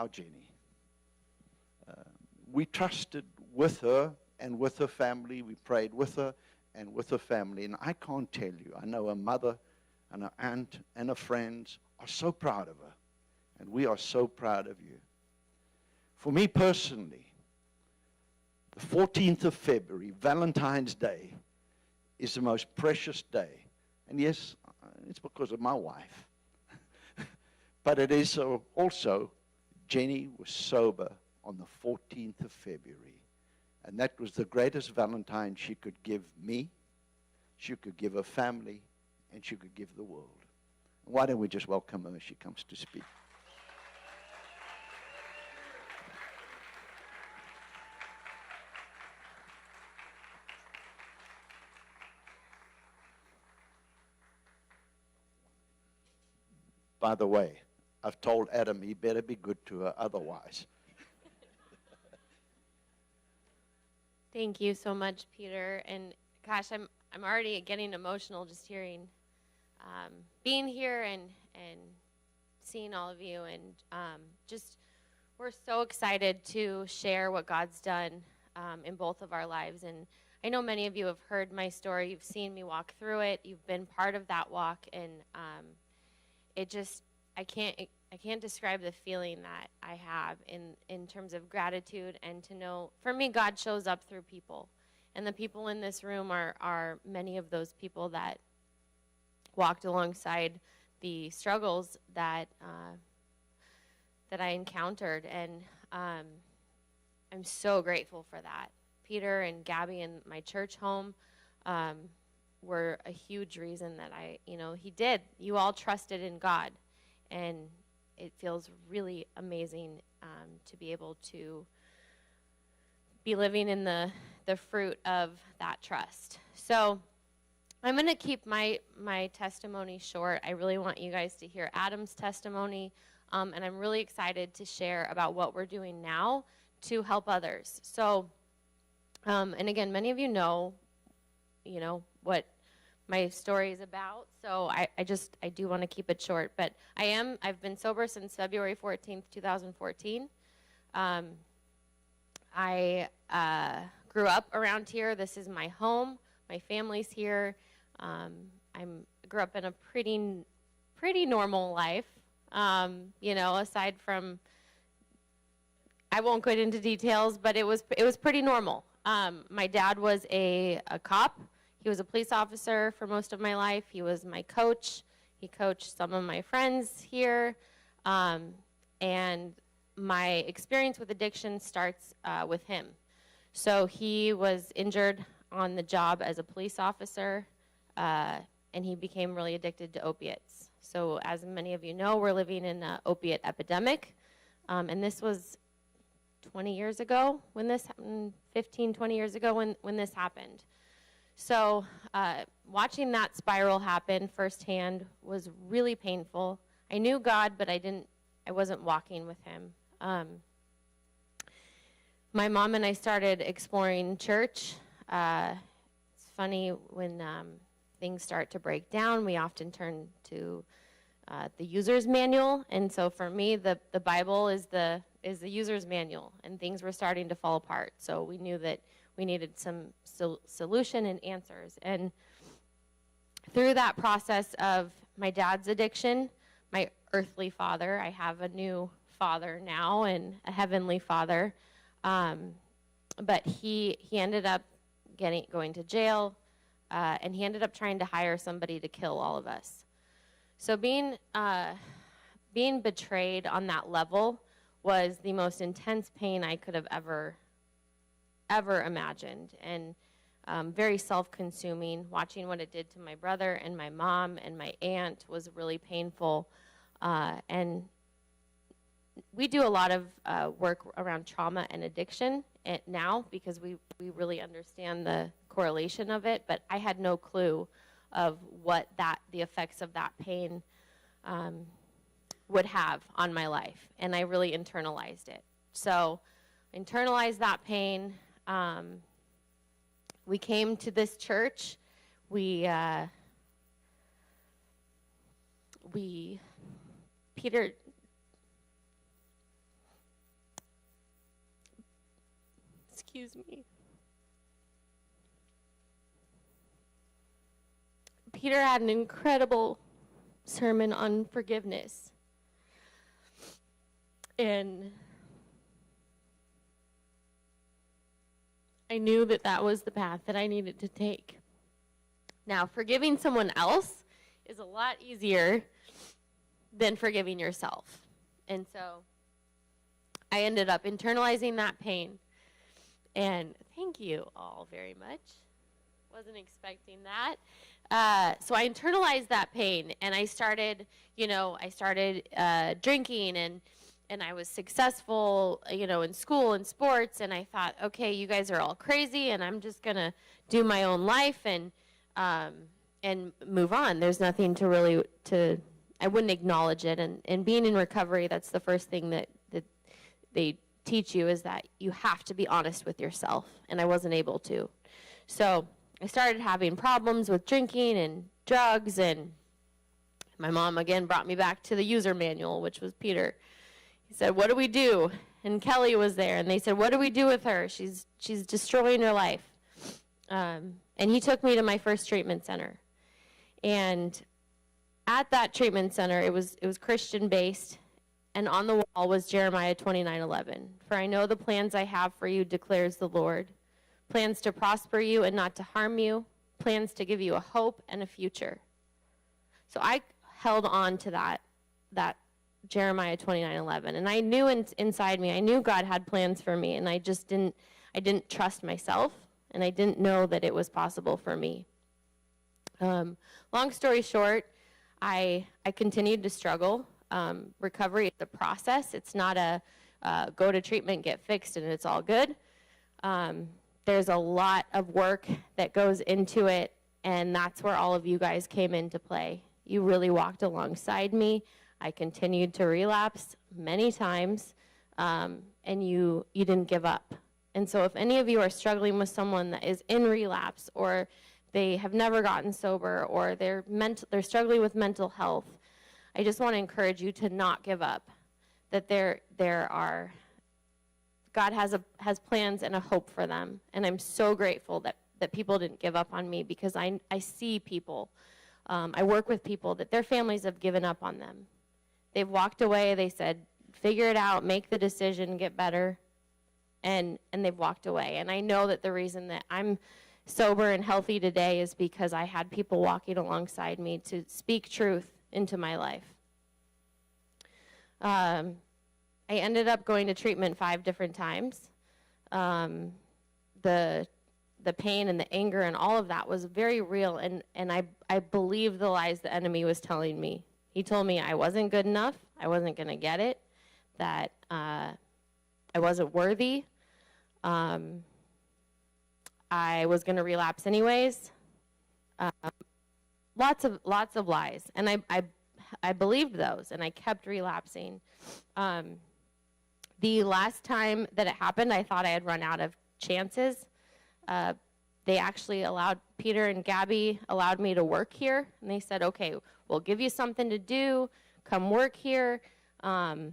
our Jenny. We trusted with her and with her family. We prayed with her and with her family. And I can't tell you, I know her mother and her aunt and her friends are so proud of her. And we are so proud of you. For me personally, the 14th of February, Valentine's Day, is the most precious day. And yes, it's because of my wife. But it is also, Jenny was sober on the 14th of February. And that was the greatest Valentine she could give me, she could give her family, and she could give the world. Why don't we just welcome her as she comes to speak? By the way, I've told Adam he better be good to her otherwise. Thank you so much, Peter. And gosh, I'm already getting emotional just hearing, being here and seeing all of you, and just we're so excited to share what God's done in both of our lives. And I know many of you have heard my story. You've seen me walk through it. You've been part of that walk, and I can't describe the feeling that I have in terms of gratitude, and to know, for me, God shows up through people. And the people in this room are many of those people that walked alongside the struggles that I encountered. And I'm so grateful for that. Peter and Gabby and my church home were a huge reason that you all trusted in God. And it feels really amazing to be able to be living in the fruit of that trust. So I'm going to keep my testimony short. I really want you guys to hear Adam's testimony, and I'm really excited to share about what we're doing now to help others. So, and again, many of you know what my story is about, so I do want to keep it short. But I've been sober since February 14th, 2014. I grew up around here. This is my home. My family's here. I grew up in a pretty normal life. Aside from, I won't go into details, but it was pretty normal. My dad was a cop. He was a police officer for most of my life. He was my coach. He coached some of my friends here. And my experience with addiction starts with him. So he was injured on the job as a police officer, and he became really addicted to opiates. So as many of you know, we're living in an opiate epidemic. And this was 20 years ago when this happened, 15, 20 years ago when this happened. So watching that spiral happen firsthand was really painful. I knew God, but I wasn't walking with him. My mom and I started exploring church. It's funny, when things start to break down, we often turn to the user's manual. And so for me, the Bible is the user's manual, and things were starting to fall apart. So we knew that we needed some solution and answers. And through that process of my dad's addiction, my earthly father, I have a new father now and a heavenly father, but he ended up going to jail, and he ended up trying to hire somebody to kill all of us. So being betrayed on that level was the most intense pain I could have ever imagined, and very self-consuming. Watching what it did to my brother and my mom and my aunt was really painful. And we do a lot of work around trauma and addiction now, because we really understand the correlation of it, but I had no clue of what the effects of that pain would have on my life, and I really internalized it. So internalized that pain. We came to this church. Peter, Excuse me. Peter had an incredible sermon on forgiveness. And I knew that that was the path that I needed to take. Now, forgiving someone else is a lot easier than forgiving yourself. And so I ended up internalizing that pain. And thank you all very much. Wasn't expecting that. So I internalized that pain, and I started drinking, and I was successful, in school and sports, and I thought, okay, you guys are all crazy, and I'm just gonna do my own life and move on. There's nothing I wouldn't acknowledge it, and being in recovery, that's the first thing that they teach you, is that you have to be honest with yourself, and I wasn't able to. So I started having problems with drinking and drugs, and my mom again brought me back to the user manual, which was Peter. He said, what do we do? And Kelly was there, and they said, what do we do with her? She's destroying her life. And he took me to my first treatment center. And at that treatment center, it was Christian-based, and on the wall was Jeremiah 29:11. For I know the plans I have for you, declares the Lord. Plans to prosper you and not to harm you. Plans to give you a hope and a future. So I held on to that Jeremiah 29:11, and I knew inside me, I knew God had plans for me, and I didn't trust myself, and I didn't know that it was possible for me. Long story short, I continued to struggle. Recovery is a process. It's not a go to treatment, get fixed, and it's all good. There's a lot of work that goes into it, and that's where all of you guys came into play. You really walked alongside me. I continued to relapse many times, and you didn't give up. And so if any of you are struggling with someone that is in relapse, or they have never gotten sober, or they're struggling with mental health, I just want to encourage you to not give up. That God has plans and a hope for them. And I'm so grateful that people didn't give up on me, because I see people, I work with people that their families have given up on them. They've walked away, they said, figure it out, make the decision, get better, and they've walked away. And I know that the reason that I'm sober and healthy today is because I had people walking alongside me to speak truth into my life. I ended up going to treatment 5 different times. The pain and the anger and all of that was very real, and I believed the lies the enemy was telling me. He told me I wasn't good enough, I wasn't going to get it, that I wasn't worthy, I was going to relapse anyways. Lots of lies, and I believed those, and I kept relapsing. The last time that it happened, I thought I had run out of chances. They actually Peter and Gabby allowed me to work here, and they said, okay, we'll give you something to do, come work here. I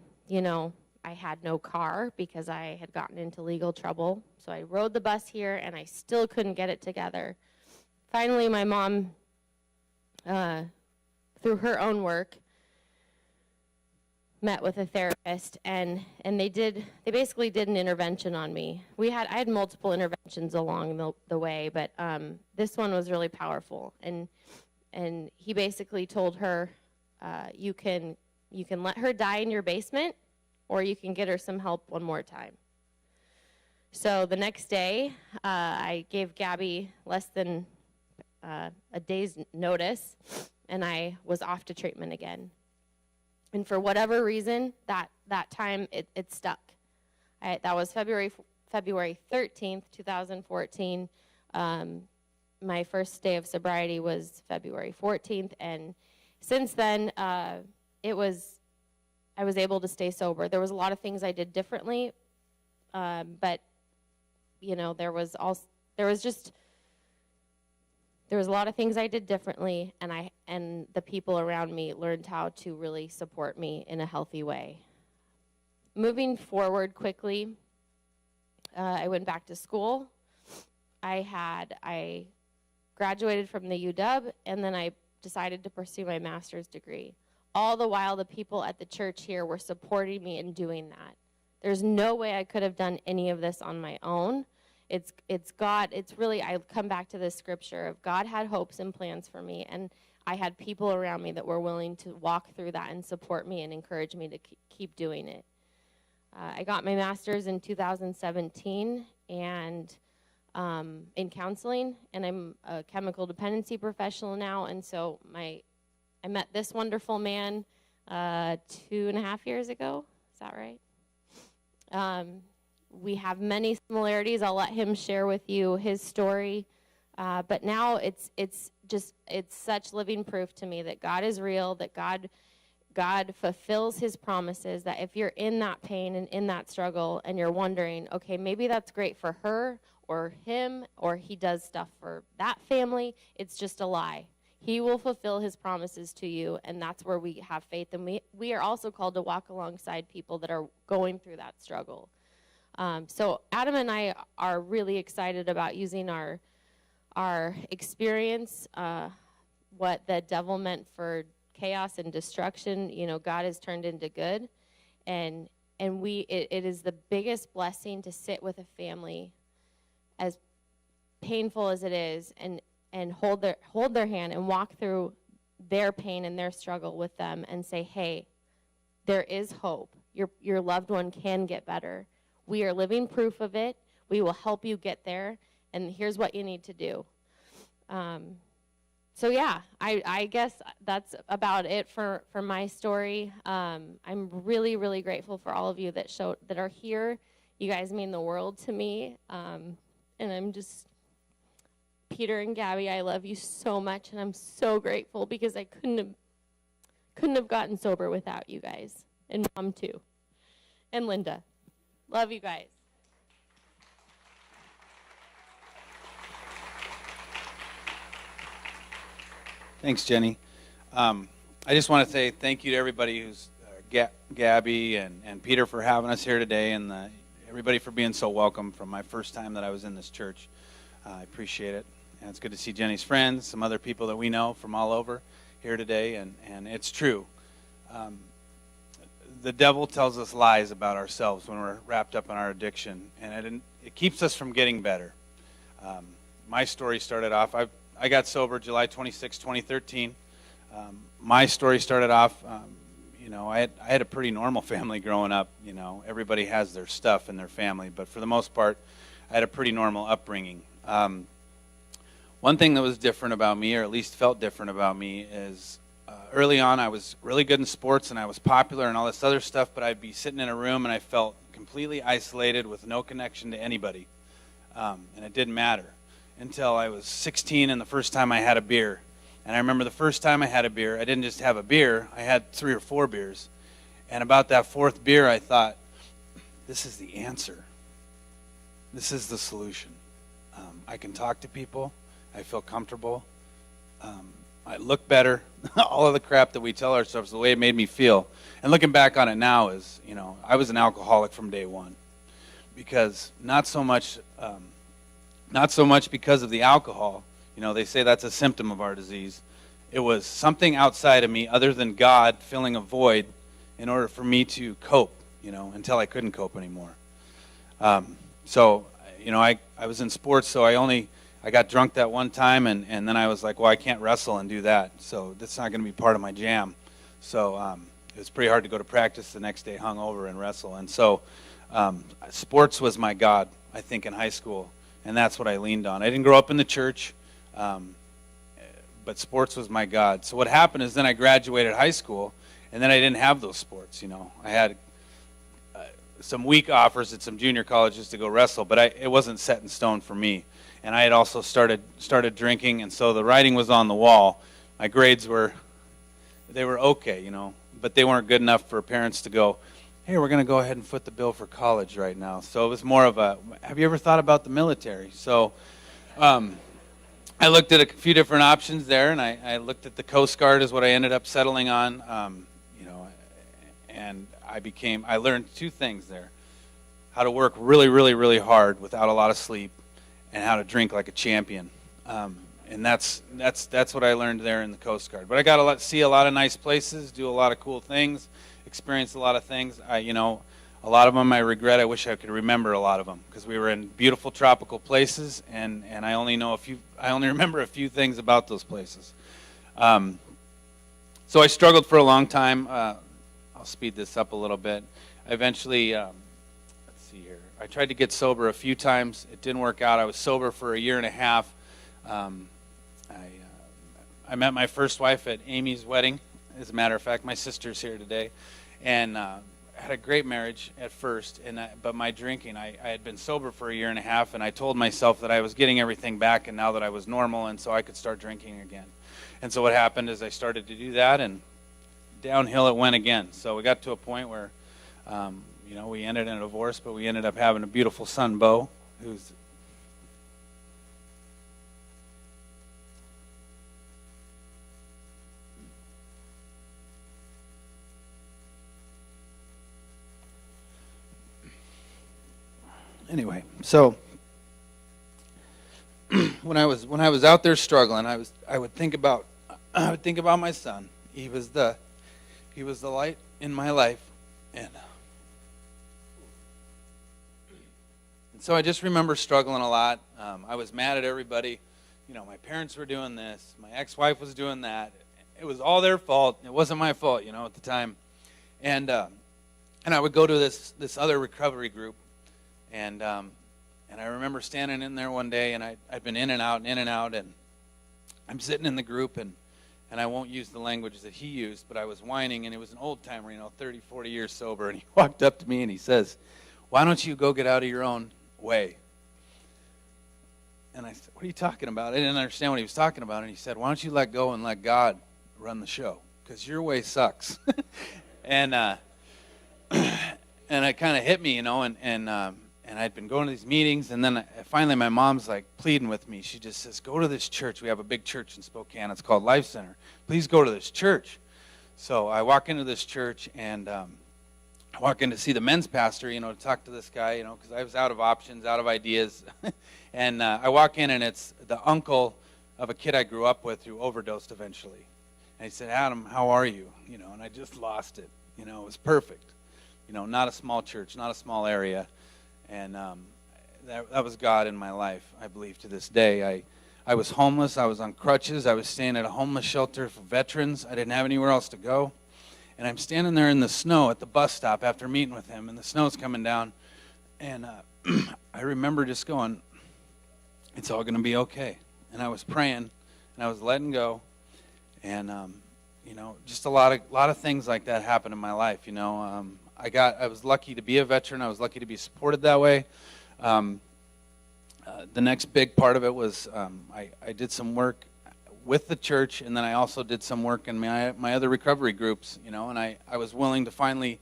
had no car because I had gotten into legal trouble, so I rode the bus here, and I still couldn't get it together. Finally, my mom, through her own work, met with a therapist, and they basically did an intervention on me. I had multiple interventions along the way, but this one was really powerful. And he basically told her, you can let her die in your basement, or you can get her some help one more time. So the next day, I gave Gabby less than a day's notice, and I was off to treatment again. And for whatever reason, that time it stuck. That was February 13th, 2014. My first day of sobriety was February 14th, and since then, I was able to stay sober. There was a lot of things I did differently, but there was a lot of things I did differently, and the people around me learned how to really support me in a healthy way. Moving forward quickly, I went back to school. I graduated from the UW, and then I decided to pursue my master's degree. All the while, the people at the church here were supporting me in doing that. There's no way I could have done any of this on my own. It's God. It's really, I come back to this scripture of God had hopes and plans for me, and I had people around me that were willing to walk through that and support me and encourage me to keep doing it. I got my master's in 2017 and in counseling, and I'm a chemical dependency professional now, and so I met this wonderful man 2.5 years ago. Is that right? We have many similarities. I'll let him share with you his story. But now it's such living proof to me that God is real, that God fulfills his promises, that if you're in that pain and in that struggle and you're wondering, okay, maybe that's great for her or him, or he does stuff for that family, it's just a lie. He will fulfill his promises to you, and that's where we have faith. And we are also called to walk alongside people that are going through that struggle. So Adam and I are really excited about using our experience, what the devil meant for chaos and destruction, God has turned into good. And it is the biggest blessing to sit with a family, as painful as it is, and hold their hand and walk through their pain and their struggle with them and say, hey, there is hope. Your loved one can get better. We are living proof of it. We will help you get there, and here's what you need to do. So yeah, I guess that's about it for my story. I'm really, really grateful for all of you that are here. You guys mean the world to me. And I'm just, Peter and Gabby, I love you so much, and I'm so grateful because I couldn't have gotten sober without you guys, and Mom too, and Linda. Love you guys. Thanks, Jenny. I just want to say thank you to everybody who's Gabby and Peter for having us here today, and everybody for being so welcome from my first time that I was in this church. I appreciate it. And it's good to see Jenny's friends, some other people that we know from all over here today, and it's true. The devil tells us lies about ourselves when we're wrapped up in our addiction, and it keeps us from getting better. My story started off, I got sober July 26, 2013. My story started off, I had a pretty normal family growing up. Everybody has their stuff in their family, but for the most part, I had a pretty normal upbringing. One thing that was different about me, or at least felt different about me, is early on I was really good in sports and I was popular and all this other stuff, but I'd be sitting in a room and I felt completely isolated with no connection to anybody. And it didn't matter until I was 16 and the first time I had a beer. And I remember the first time I had a beer, I didn't just have a beer, I had 3 or 4 beers. And about that 4th beer, I thought, this is the answer. This is the solution. I can talk to people. I feel comfortable. I look better. All of the crap that we tell ourselves, the way it made me feel. And looking back on it now is, I was an alcoholic from day one. Because not so much because of the alcohol. They say that's a symptom of our disease. It was something outside of me other than God filling a void in order for me to cope, until I couldn't cope anymore. So, I was in sports, so I got drunk that one time, and then I was like, well, I can't wrestle and do that, so that's not going to be part of my jam. So it was pretty hard to go to practice the next day hungover and wrestle. And so sports was my God, I think, in high school, and that's what I leaned on. I didn't grow up in the church, but sports was my God. So what happened is then I graduated high school, and then I didn't have those sports. I had some weak offers at some junior colleges to go wrestle, but it wasn't set in stone for me. And I had also started drinking, and so the writing was on the wall. My grades were okay, but they weren't good enough for parents to go, hey, we're going to go ahead and foot the bill for college right now. So it was more of a, have you ever thought about the military? So I looked at a few different options there, and I looked at the Coast Guard is what I ended up settling on, and I learned 2 things there. how to work really, really, really hard without a lot of sleep, and how to drink like a champion. And that's what I learned there in the Coast Guard. But I got to see a lot of nice places, do a lot of cool things, experience a lot of things. A lot of them I regret. I wish I could remember a lot of them, because we were in beautiful tropical places, and I only remember a few things about those places. So I struggled for a long time. I'll speed this up a little bit. I eventually, let's see here. I tried to get sober a few times. It didn't work out. I was sober for a year and a half. I met my first wife at Amy's wedding. As a matter of fact, my sister's here today, and had a great marriage at first. But my drinking, I had been sober for a year and a half, and I told myself that I was getting everything back, and now that I was normal, and so I could start drinking again. And so what happened is I started to do that, and downhill it went again. So we got to a point where, we ended in a divorce, but we ended up having a beautiful son, Bo, who's anyway. So when I was out there struggling, I would think about my son. He was the light in my life, and so I just remember struggling a lot. I was mad at everybody. My parents were doing this, my ex-wife was doing that. It was all their fault. It wasn't my fault, at the time. And I would go to this other recovery group, and I remember standing in there one day, and I'd been in and out, and I'm sitting in the group, and I won't use the language that he used, but I was whining, and it was an old-timer, 30, 40 years sober, and he walked up to me, and he says, "Why don't you go get out of your own way?" And I said, "What are you talking about?" I didn't understand what he was talking about, and he said, "Why don't you let go and let God run the show, because your way sucks." And it kind of hit me, and I'd been going to these meetings, and then finally my mom's like pleading with me. She just says, "Go to this church. We have a big church in Spokane. It's called Life Center. Please go to this church." So I walk into this church, and I walk in to see the men's pastor, to talk to this guy, because I was out of options, out of ideas. And I walk in, and it's the uncle of a kid I grew up with who overdosed eventually. And he said, "Adam, how are you?" And I just lost it. It was perfect. Not a small church, not a small area. And that was God in my life, I believe, to this day. I was homeless. I was on crutches. I was staying at a homeless shelter for veterans. I didn't have anywhere else to go. And I'm standing there in the snow at the bus stop after meeting with him, and the snow's coming down. And I remember just going, "It's all going to be okay." And I was praying, and I was letting go. And, just a lot of things like that happened in my life, I was lucky to be a veteran. I was lucky to be supported that way. The next big part of it was I did some work with the church, and then I also did some work in my other recovery groups, and I was willing to finally,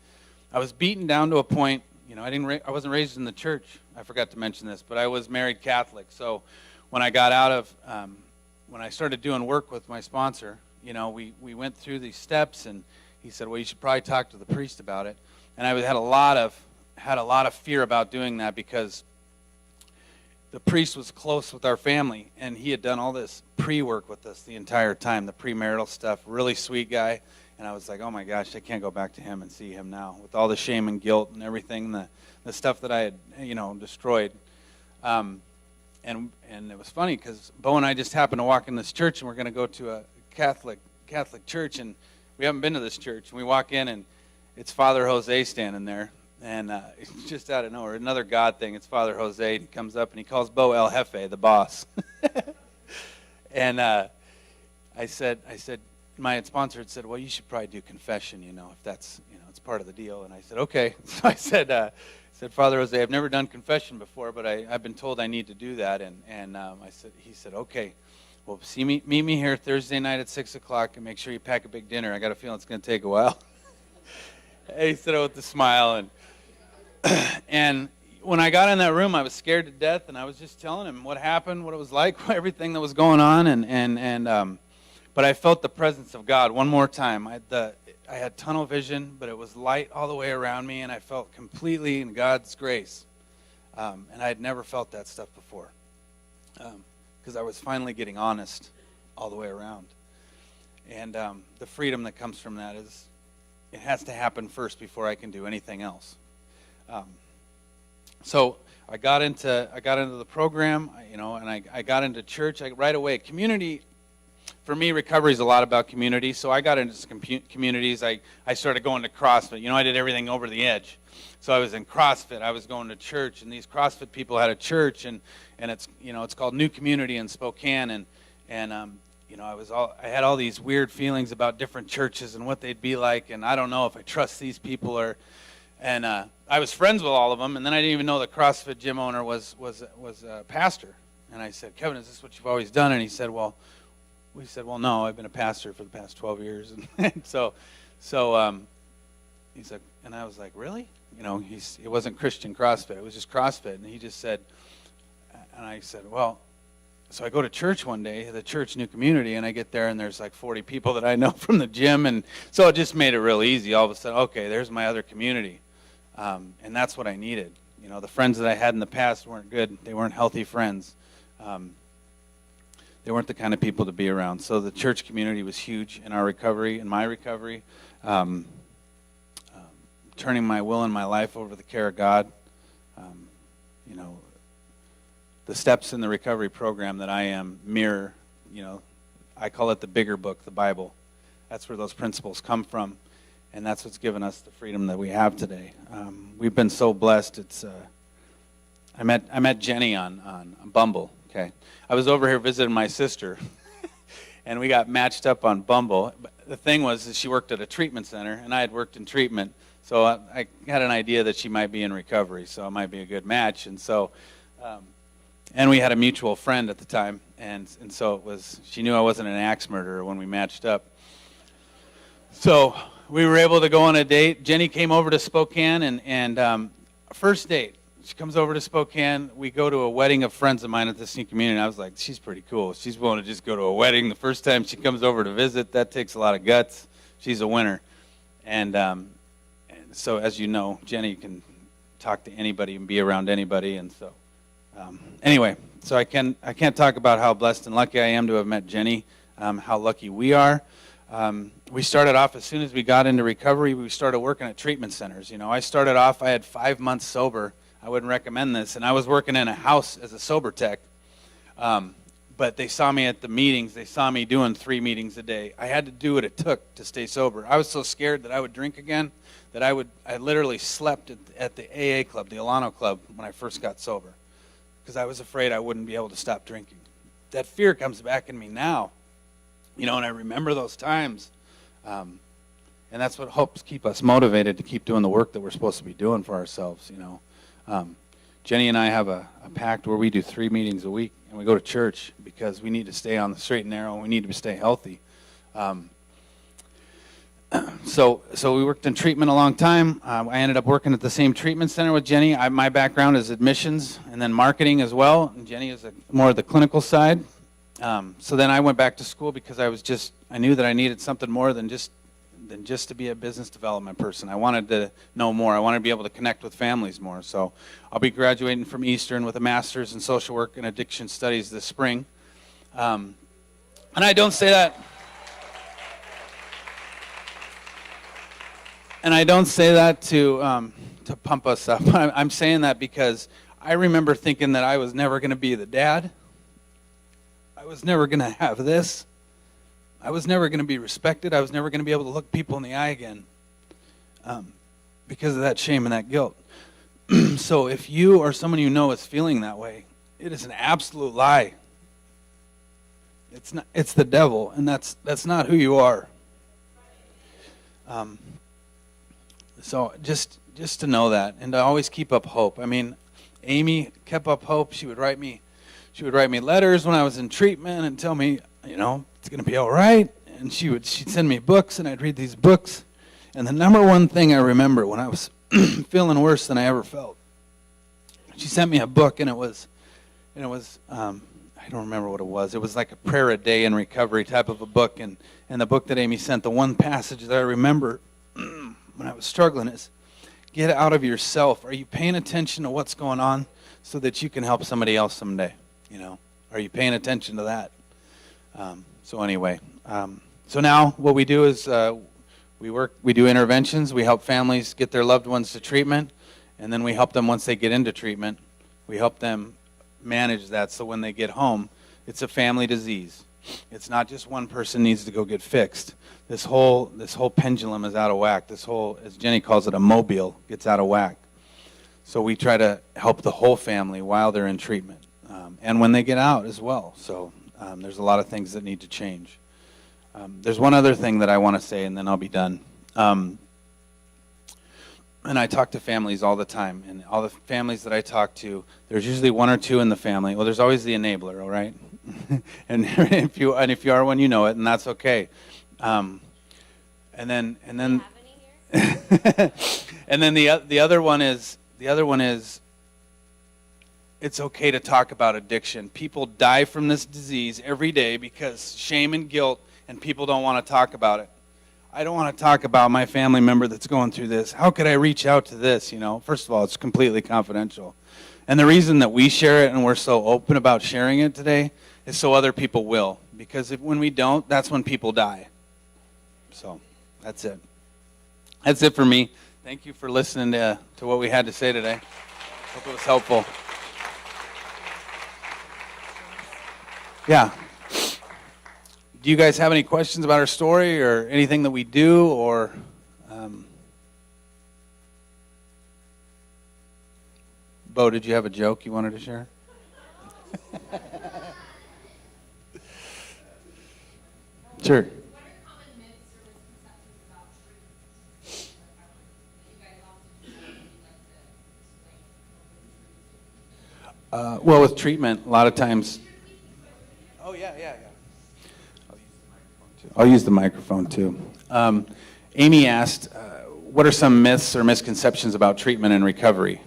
I was beaten down to a point, I wasn't raised in the church. I forgot to mention this, but I was married Catholic. So when I got out of, when I started doing work with my sponsor, we went through these steps, and he said, "Well, you should probably talk to the priest about it." And I had a lot of fear about doing that, because the priest was close with our family, and he had done all this pre-work with us the entire time, the premarital stuff. Really sweet guy. And I was like, "Oh my gosh, I can't go back to him and see him now with all the shame and guilt and everything, the stuff that I had, destroyed." And it was funny, because Bo and I just happened to walk in this church, and we're going to go to a Catholic church, and we haven't been to this church. And we walk in, and it's Father Jose standing there, and it's just out of nowhere, another God thing. It's Father Jose, and he comes up, and he calls Bo El Jefe, the boss. And I said, my sponsor had said, "Well, you should probably do confession, if that's, it's part of the deal." And I said, "Okay." So I said, "Father Jose, I've never done confession before, but I've been told I need to do that." And he said, "Okay, well, meet me here Thursday night at 6 o'clock, and make sure you pack a big dinner. I got a feeling it's going to take a while." And he said it with a smile, and when I got in that room, I was scared to death, and I was just telling him what happened, what it was like, everything that was going on, but I felt the presence of God one more time. I had tunnel vision, but it was light all the way around me, and I felt completely in God's grace. And I had never felt that stuff before, because I was finally getting honest all the way around. And the freedom that comes from that is, it has to happen first before I can do anything else. So I got into the program, and I got into church right away. Community, for me, recovery is a lot about community. So I got into some communities. I started going to CrossFit. I did everything over the edge. So I was in CrossFit. I was going to church, and these CrossFit people had a church, and it's called New Community in Spokane, I had all these weird feelings about different churches and what they'd be like, and I don't know if I trust these people I was friends with all of them, and then I didn't even know the CrossFit gym owner was a pastor. And I said, "Kevin, is this what you've always done?" And he said, "Well," we said, "Well, no, I've been a pastor for the past 12 years." And so he's like, and I was like, "Really?" It wasn't Christian CrossFit; it was just CrossFit. And he just said, and I said, "Well." So I go to church one day, the church New Community, and I get there, and there's like 40 people that I know from the gym, and so it just made it real easy. All of a sudden, okay, there's my other community, and that's what I needed. The friends that I had in the past weren't good; they weren't healthy friends. They weren't the kind of people to be around. So the church community was huge in our recovery, in my recovery, turning my will and my life over to the care of God. The steps in the recovery program that I am mirror, I call it the bigger book, the Bible. That's where those principles come from, and that's what's given us the freedom that we have today. We've been so blessed. I met Jenny on Bumble. Okay, I was over here visiting my sister, and we got matched up on Bumble. The thing was that she worked at a treatment center, and I had worked in treatment, so I had an idea that she might be in recovery, so it might be a good match, and so. And we had a mutual friend at the time, and so she knew I wasn't an axe murderer when we matched up. So we were able to go on a date. Jenny came over to Spokane, and first date, she comes over to Spokane. We go to a wedding of friends of mine at this new community, and I was like, she's pretty cool. She's willing to just go to a wedding. The first time she comes over to visit, that takes a lot of guts. She's a winner. And so, as you know, Jenny can talk to anybody and be around anybody, and so... Anyway, so I can't talk about how blessed and lucky I am to have met Jenny, how lucky we are. We started off, as soon as we got into recovery, we started working at treatment centers. I started off, I had 5 months sober. I wouldn't recommend this. And I was working in a house as a sober tech. But they saw me at the meetings. They saw me doing 3 meetings a day. I had to do what it took to stay sober. I was so scared that I would drink again that I literally slept at the AA club, the Alano club, when I first got sober, because I was afraid I wouldn't be able to stop drinking. That fear comes back in me now, and I remember those times, and that's what helps keep us motivated to keep doing the work that we're supposed to be doing for ourselves. Jenny and I have a pact where we do 3 meetings a week, and we go to church because we need to stay on the straight and narrow, and we need to stay healthy. So we worked in treatment a long time. I ended up working at the same treatment center with Jenny. My background is admissions and then marketing as well, and Jenny is more of the clinical side. So then I went back to school because I knew that I needed something more than just to be a business development person. I wanted to know more. I wanted to be able to connect with families more. So I'll be graduating from Eastern with a master's in social work and addiction studies this spring. And I don't say that... And I don't say that to pump us up. I'm saying that because I remember thinking that I was never going to be the dad. I was never going to have this. I was never going to be respected. I was never going to be able to look people in the eye again because of that shame and that guilt. So if you or someone you know is feeling that way, it is an absolute lie. It's the devil, and that's not who you are. So just to know that, and to always keep up hope. I mean, Amy kept up hope. She would write me letters when I was in treatment and tell me, it's going to be all right. And she'd send me books, and I'd read these books. And the number one thing I remember when I was feeling worse than I ever felt, she sent me a book, and it was I I don't remember what it was. It was like a prayer a day in recovery type of a book. And the book that Amy sent, the one passage that I remember when I was struggling is, get out of yourself. Are you paying attention to what's going on so that you can help somebody else someday? You know, are you paying attention to that? So anyway, so now what we do is we do interventions. We help families get their loved ones to treatment, and then we help them once they get into treatment. We help them manage that so when they get home, it's a family disease. It's not just one person needs to go get fixed. This whole pendulum is out of whack. This whole, as Jenny calls it, a mobile gets out of whack. So we try to help the whole family while they're in treatment, and when they get out as well. So there's a lot of things that need to change. There's one other thing that I want to say, and then I'll be done. And I talk to families all the time, and all the families that I talk to, there's usually one or two in the family. Well, there's always the enabler, all right? and if you are one, you know it, and that's okay. And then and then the other one is it's okay to talk about addiction. People die from this disease every day because shame and guilt, and people don't want to talk about it. I don't want to talk about my family member that's going through this. How could I reach out to this? You know, first of all, it's completely confidential. And the reason that we share it and we're so open about sharing it today is so other people will. Because when we don't, that's when people die. So that's it. That's it for me. Thank you for listening to what we had to say today. Hope it was helpful. Yeah. Do you guys have any questions about our story or anything that we do, or Bo, did you have a joke you wanted to share? Sure. Well, with treatment, a lot of times. Oh, yeah. I'll use the microphone too. Amy asked, what are some myths or misconceptions about treatment and recovery?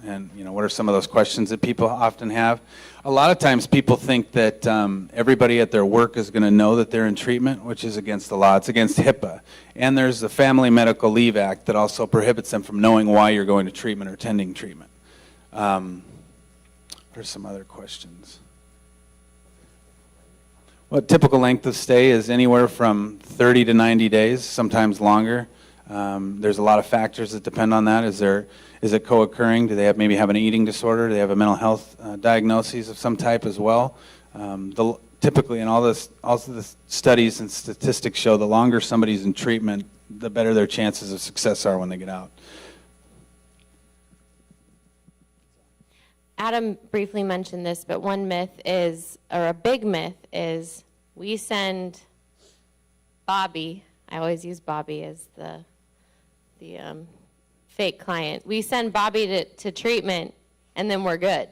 And, you know, what are some of those questions that people often have? A lot of times people think that everybody at their work is going to know that they're in treatment, which is against the law. It's against HIPAA. And there's the Family Medical Leave Act that also prohibits them from knowing why you're going to treatment or attending treatment. What are some other questions? Well, typical length of stay is anywhere from 30 to 90 days, sometimes longer. There's a lot of factors that depend on that. Is it co-occurring? Do they maybe have an eating disorder? Do they have a mental health diagnosis of some type as well? Typically, in all the studies and statistics show the longer somebody's in treatment, the better their chances of success are when they get out. Adam briefly mentioned this, but one myth is, or a big myth is, we send Bobby, I always use Bobby as the fake client. We send Bobby to treatment, and then we're good.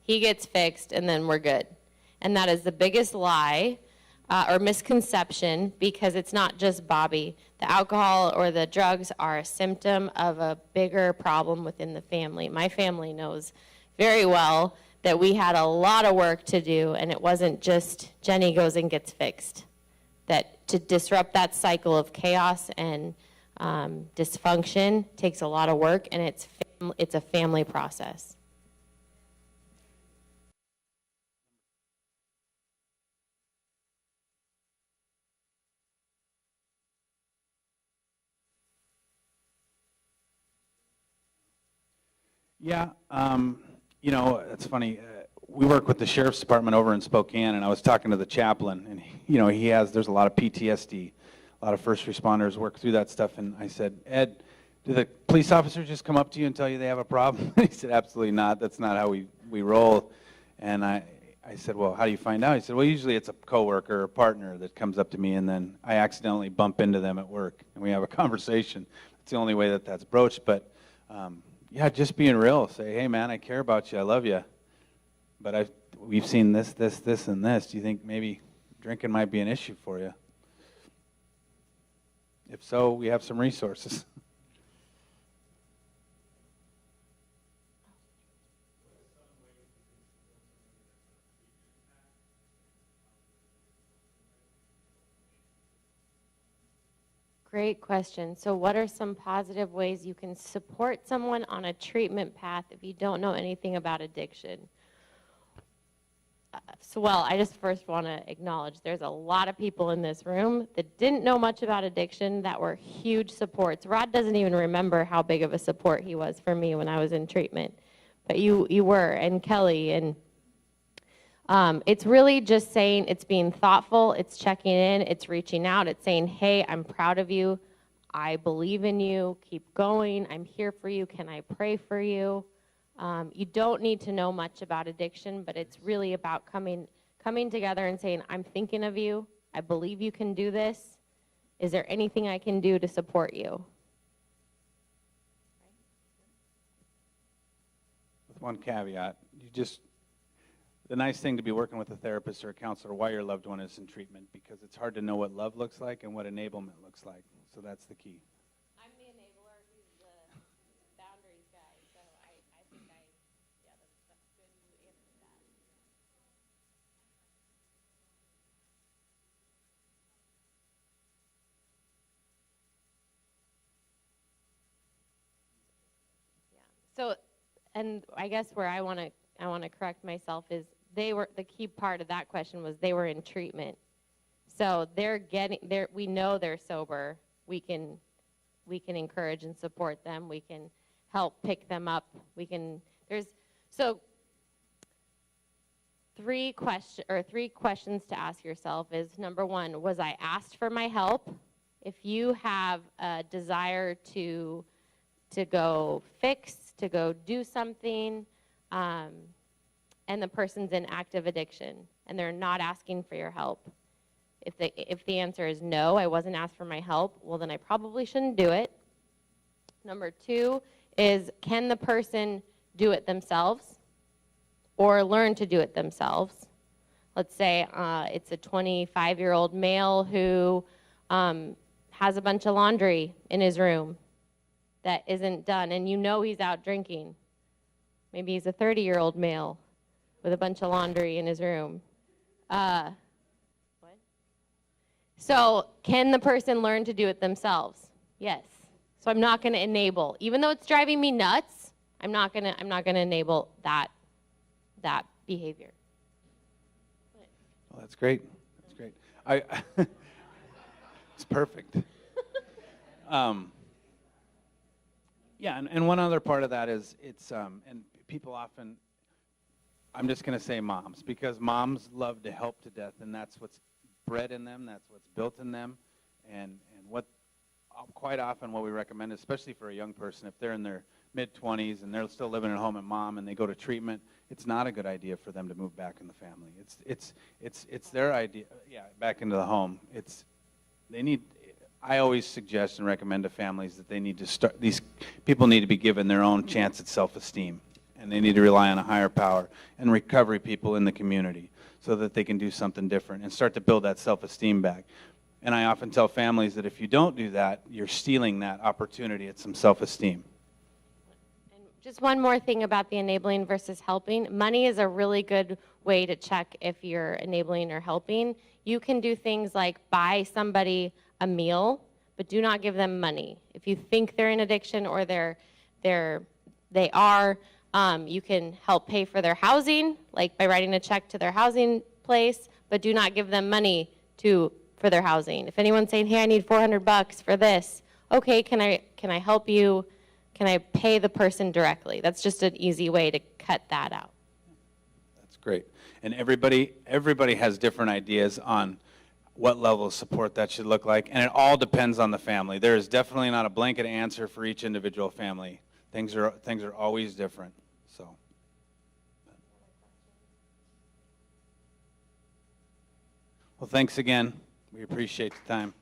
He gets fixed, and then we're good. And that is the biggest lie or misconception, because it's not just Bobby. The alcohol or the drugs are a symptom of a bigger problem within the family. My family knows very well that we had a lot of work to do, and it wasn't just Jenny goes and gets fixed. That to disrupt that cycle of chaos and dysfunction takes a lot of work, and it's a family process. Yeah, you know, it's funny. We work with the sheriff's department over in Spokane, and I was talking to the chaplain, and you know, there's a lot of PTSD. A lot of first responders work through that stuff, and I said, Ed, do the police officers just come up to you and tell you they have a problem? He said, absolutely not. That's not how we roll. And I said, well, how do you find out? He said, well, usually it's a coworker or a partner that comes up to me, and then I accidentally bump into them at work, and we have a conversation. It's the only way that that's broached. But yeah, just being real. Say, hey, man, I care about you. I love you. But we've seen this, and this. Do you think maybe drinking might be an issue for you? If so, we have some resources. Great question. So what are some positive ways you can support someone on a treatment path if you don't know anything about addiction? Well, I just first want to acknowledge there's a lot of people in this room that didn't know much about addiction that were huge supports. Rod doesn't even remember how big of a support he was for me when I was in treatment. But you were, and Kelly, and it's really just saying, it's being thoughtful, it's checking in, it's reaching out, it's saying, hey, I'm proud of you, I believe in you, keep going, I'm here for you, can I pray for you? You don't need to know much about addiction, but it's really about coming together and saying, I'm thinking of you, I believe you can do this, is there anything I can do to support you? With one caveat, the nice thing to be working with a therapist or a counselor while your loved one is in treatment, because it's hard to know what love looks like and what enablement looks like. So that's the key. I'm the enabler, he's the boundaries guy, so I think yeah, that's good you answered that. Yeah. So, and I guess where I want to correct myself is the key part of that question was they were in treatment. So we know they're sober. We can encourage and support them. We can help pick them up. Three questions to ask yourself is, number one, was I asked for my help? If you have a desire to go fix, to go do something, and the person's in active addiction, and they're not asking for your help. If the answer is no, I wasn't asked for my help, well, then I probably shouldn't do it. Number two is, can the person do it themselves or learn to do it themselves? Let's say it's a 25-year-old male who has a bunch of laundry in his room that isn't done, and you know he's out drinking. Maybe he's a 30-year-old male with a bunch of laundry in his room. What? So can the person learn to do it themselves? Yes. So I'm not going to enable, even though it's driving me nuts. I'm not going to enable that behavior. Well, that's great. That's great. It's perfect. Yeah, and one other part of that is and people often, I'm just going to say moms, because moms love to help to death, and that's what's bred in them, that's what's built in them, and what quite often what we recommend, especially for a young person, if they're in their mid-20s and they're still living at home at mom and they go to treatment, it's not a good idea for them to move back in the family. It's their idea, yeah, back into the home. I always suggest and recommend to families that these people need to be given their own chance at self-esteem, and they need to rely on a higher power and recovery people in the community so that they can do something different and start to build that self-esteem back. And I often tell families that if you don't do that, you're stealing that opportunity at some self-esteem. And just one more thing about the enabling versus helping. Money is a really good way to check if you're enabling or helping. You can do things like buy somebody a meal, but do not give them money. If you think they're in addiction or they are, you can help pay for their housing, like by writing a check to their housing place, but do not give them money for their housing. If anyone's saying, hey, I need $400 for this, okay, can I help you? Can I pay the person directly? That's just an easy way to cut that out. That's great. And everybody has different ideas on what level of support that should look like, and it all depends on the family. There is definitely not a blanket answer for each individual family. Things are always different. So, well, thanks again. We appreciate the time.